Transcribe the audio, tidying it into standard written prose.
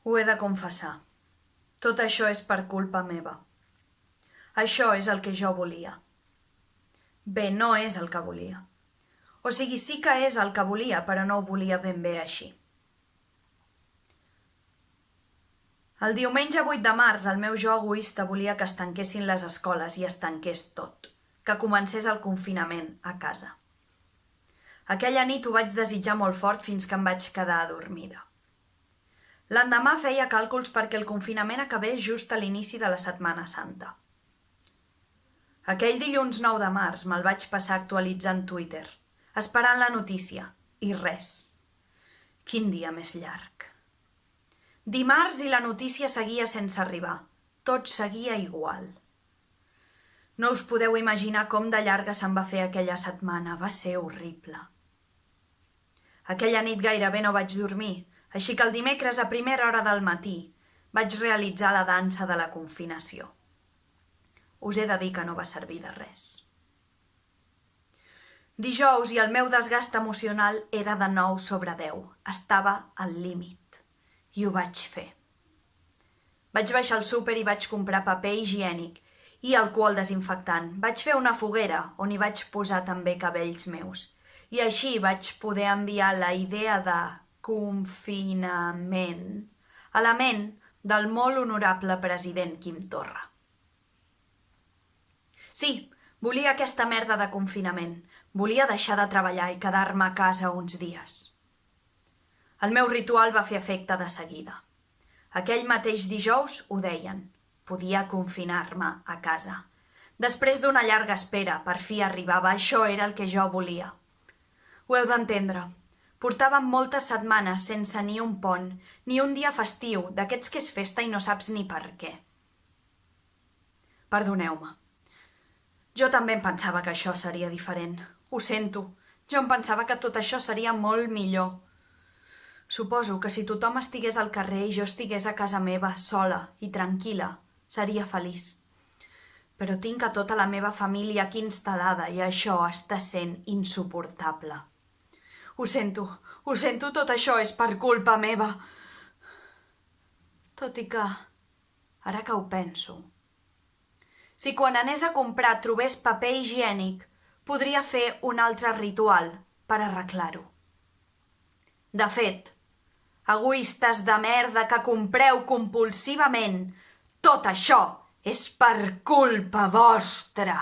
Ho he de confessar. Tot això és per culpa meva. Això és el que jo volia. Bé, no és el que volia. O sigui, sí que és el que volia, però no ho volia ben bé així. El diumenge 8 de març, el meu jo egoista volia que es tanquessin les escoles i es tanqués tot, que comencés el confinament a casa. Aquella nit ho vaig desitjar molt fort fins que em vaig quedar adormida. L'endemà feia càlculs perquè el confinament acabés just a l'inici de la Setmana Santa. Aquell dilluns 9 de març me'l vaig passar actualitzant Twitter, esperant la notícia, i res. Quin dia més llarg. Dimarts i la notícia seguia sense arribar. Tot seguia igual. No us podeu imaginar com de llarga se'm va fer aquella setmana. Va ser horrible. Aquella nit gairebé no vaig dormir, així que el dimecres a primera hora del matí vaig realitzar la dansa de la confinació. Us he de dir que no va servir de res. Dijous i el meu desgast emocional era de 9 sobre 10. Estava al límit. I ho vaig fer. Vaig baixar al súper i vaig comprar paper higiènic i alcohol desinfectant. Vaig fer una foguera on hi vaig posar també cabells meus. I així vaig poder enviar la idea de confinament a la ment del molt honorable president Quim Torra. Sí, volia aquesta merda de confinament. Volia deixar de treballar i quedar-me a casa uns dies. El meu ritual va fer efecte de seguida. Aquell mateix dijous ho deien. Podia confinar-me a casa. Després d'una llarga espera, per fi arribava. Això era el que jo volia. Ho heu d'entendre. Portàvem moltes setmanes sense ni un pont, ni un dia festiu, d'aquests que és festa i no saps ni per què. Perdoneu-me. Jo també em pensava que això seria diferent. Ho sento. Jo em pensava que tot això seria molt millor. Suposo que si tothom estigués al carrer i jo estigués a casa meva, sola i tranquil·la, seria feliç. Però tinc a tota la meva família aquí instal·lada i això està sent insuportable. Ho sento, tot això és per culpa meva. Tot i que, ara que ho penso, si quan anés a comprar trobés paper higiènic, podria fer un altre ritual per arreglar-ho. De fet, egoistes de merda que compreu compulsivament, tot això és per culpa vostra.